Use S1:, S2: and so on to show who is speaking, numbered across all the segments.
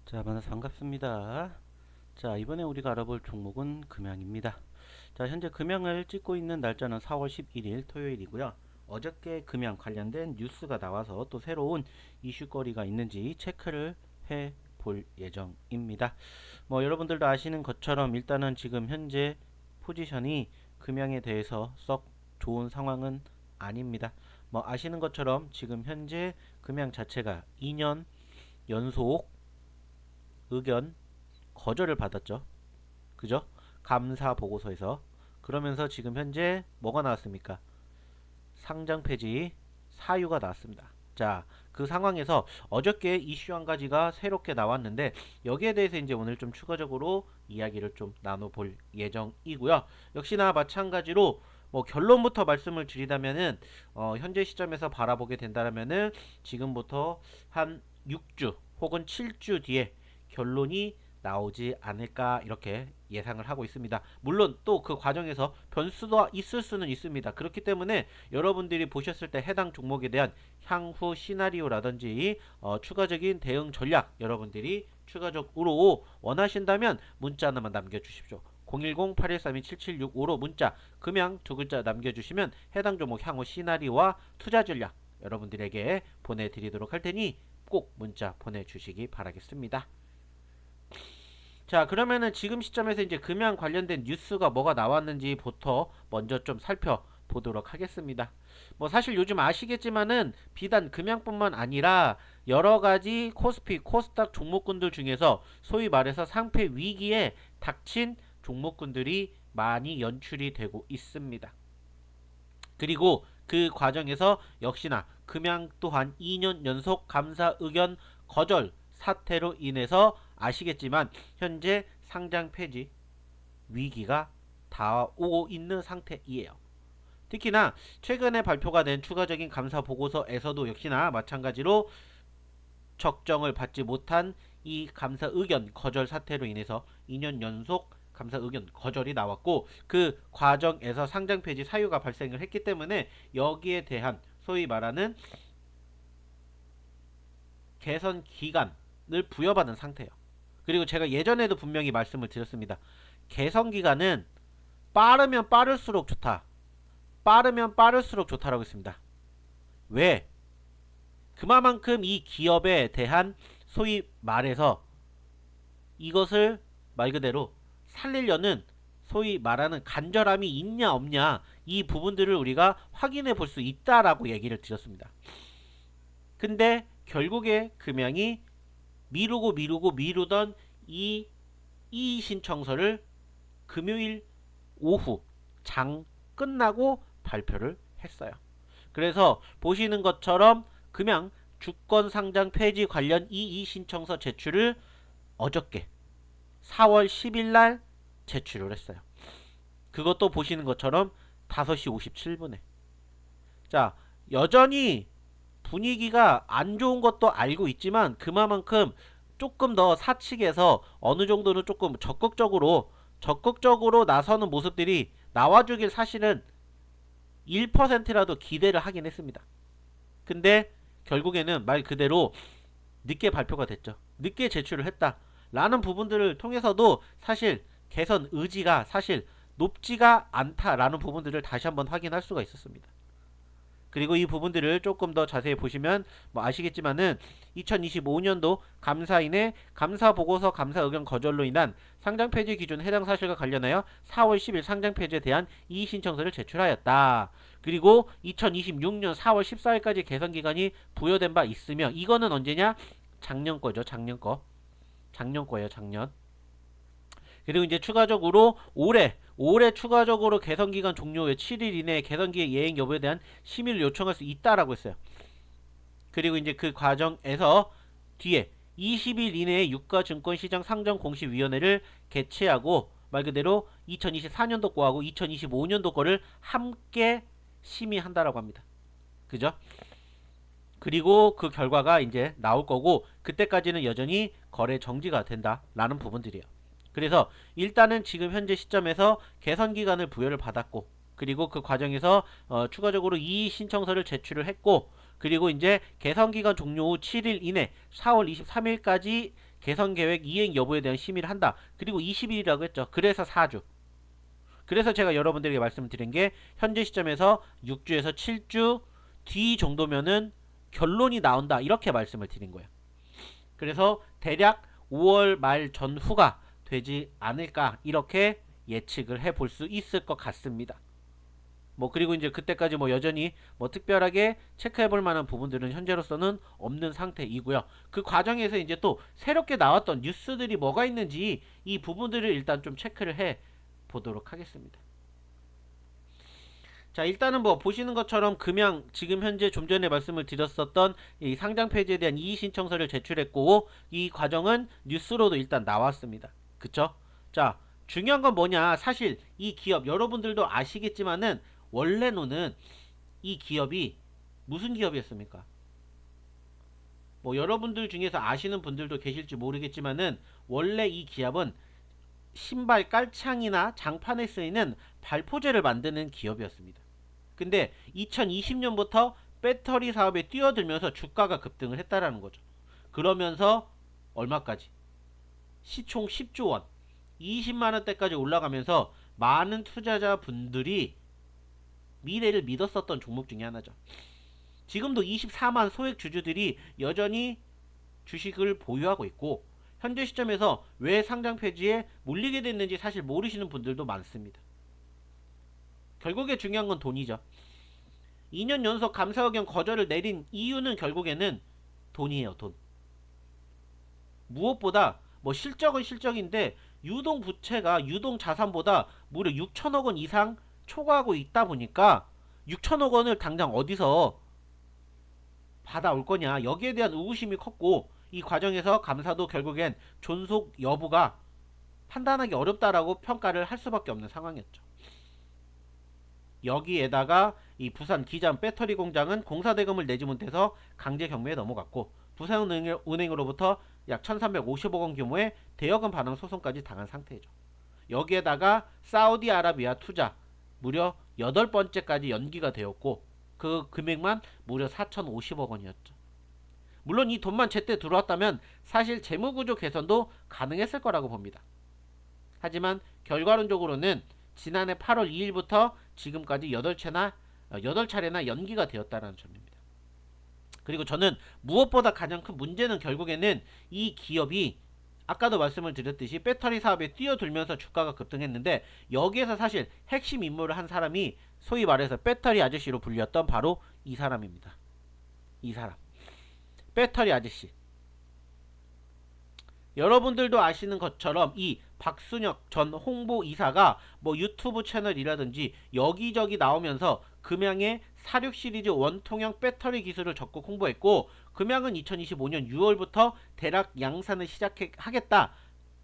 S1: 자, 만나서 반갑습니다. 자, 이번에 우리가 알아볼 종목은 금양입니다. 자, 현재 금양을 찍고 있는 날짜는 4월 11일 토요일이고요. 어저께 금양 관련된 뉴스가 나와서 또 새로운 이슈거리가 있는지 체크를 해 볼 예정입니다. 뭐 여러분들도 아시는 것처럼 일단은 지금 현재 포지션이 금양에 대해서 썩 좋은 상황은 아닙니다. 뭐 아시는 것처럼 지금 현재 금양 자체가 2년 연속 의견 거절을 받았죠. 그죠? 감사 보고서에서. 그러면서 지금 현재 뭐가 나왔습니까? 상장 폐지 사유가 나왔습니다. 자, 그 상황에서 어저께 이슈 한 가지가 새롭게 나왔는데 여기에 대해서 이제 오늘 좀 추가적으로 이야기를 좀 나눠볼 예정이고요. 역시나 마찬가지로 뭐 결론부터 말씀을 드리자면은 현재 시점에서 바라보게 된다면은 지금부터 한 6주 혹은 7주 뒤에 결론이 나오지 않을까 이렇게 예상을 하고 있습니다. 물론 또 그 과정에서 변수도 있을 수는 있습니다. 그렇기 때문에 여러분들이 보셨을 때 해당 종목에 대한 향후 시나리오라든지 추가적인 대응 전략 여러분들이 추가적으로 원하신다면 문자 하나만 남겨주십시오. 010-8132-7765로 문자 금양 두 글자 남겨주시면 해당 종목 향후 시나리오와 투자 전략 여러분들에게 보내드리도록 할 테니 꼭 문자 보내주시기 바라겠습니다. 자, 그러면은 지금 시점에서 이제 금양 관련된 뉴스가 뭐가 나왔는지부터 먼저 좀 살펴보도록 하겠습니다. 뭐 사실 요즘 아시겠지만은 비단 금양뿐만 아니라 여러 가지 코스피, 코스닥 종목군들 중에서 소위 말해서 상패 위기에 닥친 종목군들이 많이 연출이 되고 있습니다. 그리고 그 과정에서 역시나 금양 또한 2년 연속 감사 의견 거절 사태로 인해서 아시겠지만 현재 상장 폐지 위기가 다오고 있는 상태이에요. 특히나 최근에 발표가 된 추가적인 감사 보고서에서도 역시나 마찬가지로 적정을 받지 못한 이 감사 의견 거절 사태로 인해서 2년 연속 감사 의견 거절이 나왔고 그 과정에서 상장 폐지 사유가 발생을 했기 때문에 여기에 대한 소위 말하는 개선 기간을 부여받은 상태예요. 그리고 제가 예전에도 분명히 말씀을 드렸습니다. 개선 기간은 빠르면 빠를수록 좋다. 빠르면 빠를수록 좋다라고 했습니다. 왜? 그만큼 이 기업에 대한 소위 말해서 이것을 말 그대로 살리려는 소위 말하는 간절함이 있냐 없냐 이 부분들을 우리가 확인해 볼 수 있다라고 얘기를 드렸습니다. 근데 결국에 금양이 미루던 이 이의 신청서를 금요일 오후 장 끝나고 발표를 했어요. 그래서 보시는 것처럼 금양 주권 상장 폐지 관련 이의 신청서 제출을 어저께 4월 10일 날 제출을 했어요. 그것도 보시는 것처럼 5시 57분에. 자, 여전히 분위기가 안 좋은 것도 알고 있지만 그만큼 조금 더 사측에서 어느 정도는 조금 적극적으로 나서는 모습들이 나와주길 사실은 1%라도 기대를 하긴 했습니다. 근데 결국에는 말 그대로 늦게 발표가 됐죠. 늦게 제출을 했다. 라는 부분들을 통해서도 사실 개선 의지가 사실 높지가 않다라는 부분들을 다시 한번 확인할 수가 있었습니다. 그리고 이 부분들을 조금 더 자세히 보시면 뭐 아시겠지만은 2025년도 감사인의 감사 보고서 감사 의견 거절로 인한 상장 폐지 기준 해당 사실과 관련하여 4월 10일 상장 폐지에 대한 이의 신청서를 제출하였다. 그리고 2026년 4월 14일까지 개선 기간이 부여된 바 있으며 이거는 언제냐? 작년 거죠. 작년 거예요. 작년. 그리고 이제 추가적으로 올해 추가적으로 개선기간 종료 후 7일 이내에 개선기의 예행 여부에 대한 심의를 요청할 수 있다라고 했어요. 그리고 이제 그 과정에서 뒤에 20일 이내에 유가증권시장 상정공시위원회를 개최하고 말 그대로 2024년도 거하고 2025년도 거를 함께 심의한다라고 합니다. 그죠? 그리고 그 결과가 이제 나올 거고 그때까지는 여전히 거래 정지가 된다라는 부분들이에요. 그래서 일단은 지금 현재 시점에서 개선 기간을 부여를 받았고 그리고 그 과정에서 추가적으로 이의 신청서를 제출을 했고 그리고 이제 개선 기간 종료 후 7일 이내 4월 23일까지 개선 계획 이행 여부에 대한 심의를 한다. 그리고 20일이라고 했죠. 그래서 4주. 그래서 제가 여러분들에게 말씀드린 게 현재 시점에서 6주에서 7주 뒤 정도면은 결론이 나온다. 이렇게 말씀을 드린 거예요. 그래서 대략 5월 말 전후가 되지 않을까 이렇게 예측을 해볼 수 있을 것 같습니다. 뭐 그리고 이제 그때까지 뭐 여전히 뭐 특별하게 체크해볼 만한 부분들은 현재로서는 없는 상태이고요. 그 과정에서 이제 또 새롭게 나왔던 뉴스들이 뭐가 있는지 이 부분들을 일단 좀 체크를 해 보도록 하겠습니다. 자, 일단은 뭐 보시는 것처럼 금양 지금 현재 좀 전에 말씀을 드렸었던 이 상장 폐지에 대한 이의 신청서를 제출했고 이 과정은 뉴스로도 일단 나왔습니다. 그쵸? 자, 중요한 건 뭐냐? 사실 이 기업 여러분들도 아시겠지만은 원래는 이 기업이 무슨 기업이었습니까? 뭐 여러분들 중에서 아시는 분들도 계실지 모르겠지만은 원래 이 기업은 신발 깔창이나 장판에 쓰이는 발포제를 만드는 기업이었습니다. 근데 2020년부터 배터리 사업에 뛰어들면서 주가가 급등을 했다라는 거죠. 그러면서 얼마까지? 시총 10조 원, 20만 원대까지 올라가면서 많은 투자자분들이 미래를 믿었었던 종목 중에 하나죠. 지금도 24만 소액 주주들이 여전히 주식을 보유하고 있고 현재 시점에서 왜 상장 폐지에 몰리게 됐는지 사실 모르시는 분들도 많습니다. 결국에 중요한 건 돈이죠. 2년 연속 감사 의견 거절을 내린 이유는 결국에는 돈이에요. 돈. 무엇보다 뭐 실적은 실적인데 유동 부채가 유동 자산보다 무려 6천억 원 이상 초과하고 있다 보니까 6천억 원을 당장 어디서 받아올 거냐 여기에 대한 의구심이 컸고 이 과정에서 감사도 결국엔 존속 여부가 판단하기 어렵다라고 평가를 할 수밖에 없는 상황이었죠. 여기에다가 이 부산 기장 배터리 공장은 공사대금을 내지 못해서 강제 경매에 넘어갔고 부산은행으로부터 약 1350억 원 규모의 대여금 반환 소송까지 당한 상태죠. 여기에다가 사우디아라비아 투자 무려 8번째까지 연기가 되었고 그 금액만 무려 4050억 원이었죠. 물론 이 돈만 제때 들어왔다면 사실 재무구조 개선도 가능했을 거라고 봅니다. 하지만 결과론적으로는 지난해 8월 2일부터 지금까지 8차례나 연기가 되었다는 점입니다. 그리고 저는 무엇보다 가장 큰 문제는 결국에는 이 기업이 아까도 말씀을 드렸듯이 배터리 사업에 뛰어들면서 주가가 급등했는데 여기에서 사실 핵심 임무를 한 사람이 소위 말해서 배터리 아저씨로 불렸던 바로 이 사람입니다. 이 사람. 배터리 아저씨. 여러분들도 아시는 것처럼 이 박순혁 전 홍보이사가 뭐 유튜브 채널이라든지 여기저기 나오면서 금양의 46 시리즈 원통형 배터리 기술을 적극 홍보했고 금양은 2025년 6월부터 대략 양산을 시작하겠다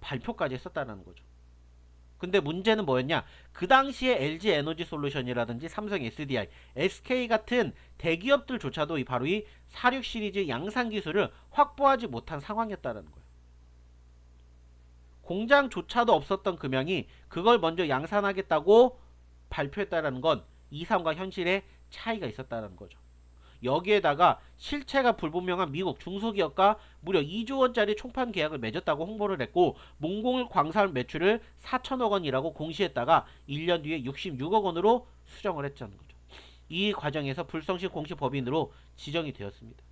S1: 발표까지 했었다는 거죠. 근데 문제는 뭐였냐? 그 당시에 LG 에너지 솔루션이라든지 삼성 SDI, SK 같은 대기업들조차도 바로 이 46 시리즈 양산 기술을 확보하지 못한 상황이었다는 거예요. 공장조차도 없었던 금양이 그걸 먼저 양산하겠다고 발표했다는 건 이상과 현실의 차이가 있었다는 거죠. 여기에다가 실체가 불분명한 미국 중소기업과 무려 2조 원짜리 총판 계약을 맺었다고 홍보를 했고 몽골 광산 매출을 4천억 원이라고 공시했다가 1년 뒤에 66억 원으로 수정을 했다는 거죠. 이 과정에서 불성실 공시 법인으로 지정이 되었습니다.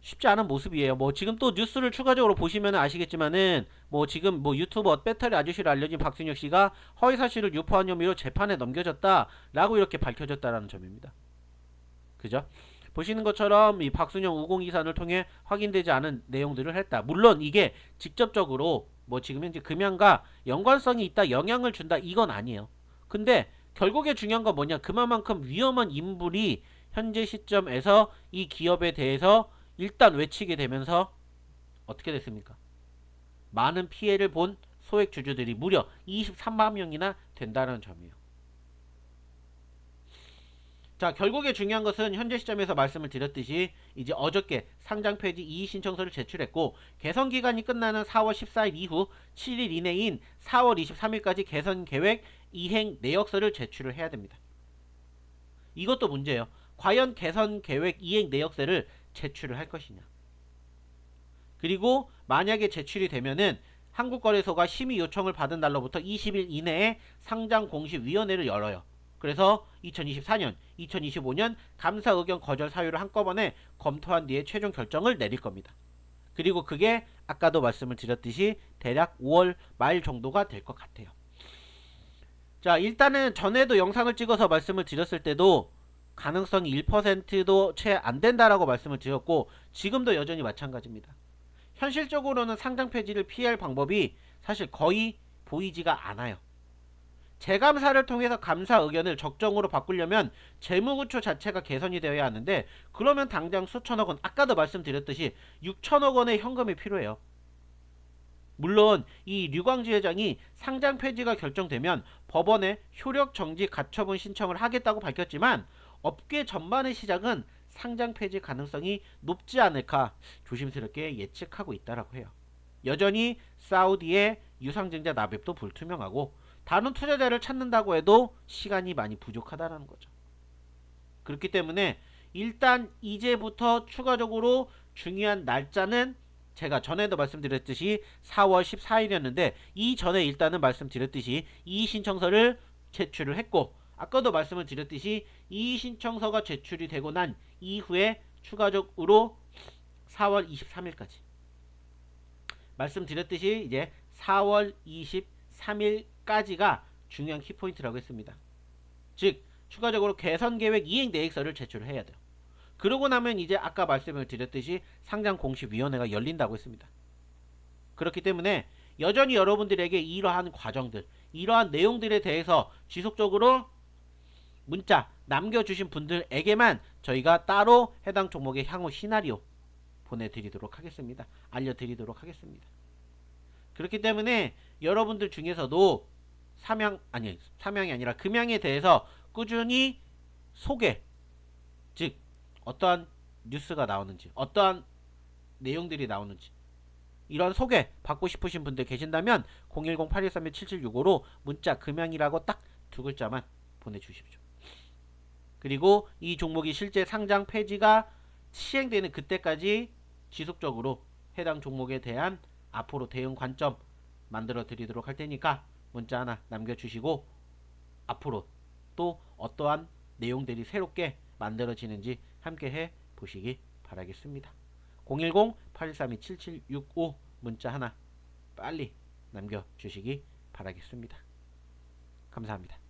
S1: 쉽지 않은 모습이에요. 뭐 지금 또 뉴스를 추가적으로 보시면 아시겠지만은 뭐 지금 뭐 유튜버 배터리 아저씨로 알려진 박순혁 씨가 허위 사실을 유포한 혐의로 재판에 넘겨졌다라고 이렇게 밝혀졌다라는 점입니다. 그죠? 보시는 것처럼 이 박순혁 우공이산을 통해 확인되지 않은 내용들을 했다. 물론 이게 직접적으로 뭐 지금 현재 금양과 연관성이 있다, 영향을 준다 이건 아니에요. 근데 결국에 중요한 건 뭐냐? 그만큼 위험한 인물이 현재 시점에서 이 기업에 대해서 일단 외치게 되면서 어떻게 됐습니까? 많은 피해를 본 소액 주주들이 무려 23만 명이나 된다는 점이에요. 자, 결국에 중요한 것은 현재 시점에서 말씀을 드렸듯이 이제 어저께 상장 폐지 이의 신청서를 제출했고 개선 기간이 끝나는 4월 14일 이후 7일 이내인 4월 23일까지 개선 계획 이행 내역서를 제출을 해야 됩니다. 이것도 문제예요. 과연 개선 계획 이행 내역서를 제출을 할 것이냐. 그리고 만약에 제출이 되면은 한국거래소가 심의 요청을 받은 날로부터 20일 이내에 상장공시위원회를 열어요. 그래서 2024년, 2025년 감사 의견 거절 사유를 한꺼번에 검토한 뒤에 최종 결정을 내릴 겁니다. 그리고 그게 아까도 말씀을 드렸듯이 대략 5월 말 정도가 될 것 같아요. 자, 일단은 전에도 영상을 찍어서 말씀을 드렸을 때도 가능성이 1%도 채 안 된다라고 말씀을 드렸고, 지금도 여전히 마찬가지입니다. 현실적으로는 상장 폐지를 피할 방법이 사실 거의 보이지가 않아요. 재감사를 통해서 감사 의견을 적정으로 바꾸려면 재무구조 자체가 개선이 되어야 하는데, 그러면 당장 수천억 원, 아까도 말씀드렸듯이 6천억 원의 현금이 필요해요. 물론 이 류광지 회장이 상장 폐지가 결정되면 법원에 효력 정지 가처분 신청을 하겠다고 밝혔지만, 업계 전반의 시장은 상장 폐지 가능성이 높지 않을까 조심스럽게 예측하고 있다라고 해요. 여전히 사우디의 유상증자 납입도 불투명하고, 다른 투자자를 찾는다고 해도 시간이 많이 부족하다는 거죠. 그렇기 때문에 일단 이제부터 추가적으로 중요한 날짜는 제가 전에도 말씀드렸듯이 4월 14일이었는데, 이전에 일단은 말씀드렸듯이 이의신청서를 제출을 했고, 아까도 말씀을 드렸듯이 이의신청서가 제출이 되고 난 이후에 추가적으로 4월 23일까지 말씀드렸듯이 이제 4월 23일까지가 중요한 키포인트라고 했습니다. 즉 추가적으로 개선계획 이행계획서를 제출을 해야 돼요. 그러고 나면 이제 아까 말씀을 드렸듯이 상장공시위원회가 열린다고 했습니다. 그렇기 때문에 여전히 여러분들에게 이러한 과정들, 이러한 내용들에 대해서 지속적으로 문자 남겨주신 분들에게만 저희가 따로 해당 종목의 향후 시나리오 보내드리도록 하겠습니다. 알려드리도록 하겠습니다. 그렇기 때문에 여러분들 중에서도 삼양이 아니라 금양에 대해서 꾸준히 소개, 즉 어떠한 뉴스가 나오는지, 어떠한 내용들이 나오는지 이런 소개 받고 싶으신 분들 계신다면 010-813-7765로 문자 금양이라고 딱 두 글자만 보내주십시오. 그리고 이 종목이 실제 상장 폐지가 시행되는 그때까지 지속적으로 해당 종목에 대한 앞으로 대응 관점 만들어 드리도록 할 테니까 문자 하나 남겨주시고, 앞으로 또 어떠한 내용들이 새롭게 만들어지는지 함께 해 보시기 바라겠습니다. 010-813-7765 문자 하나 빨리 남겨주시기 바라겠습니다. 감사합니다.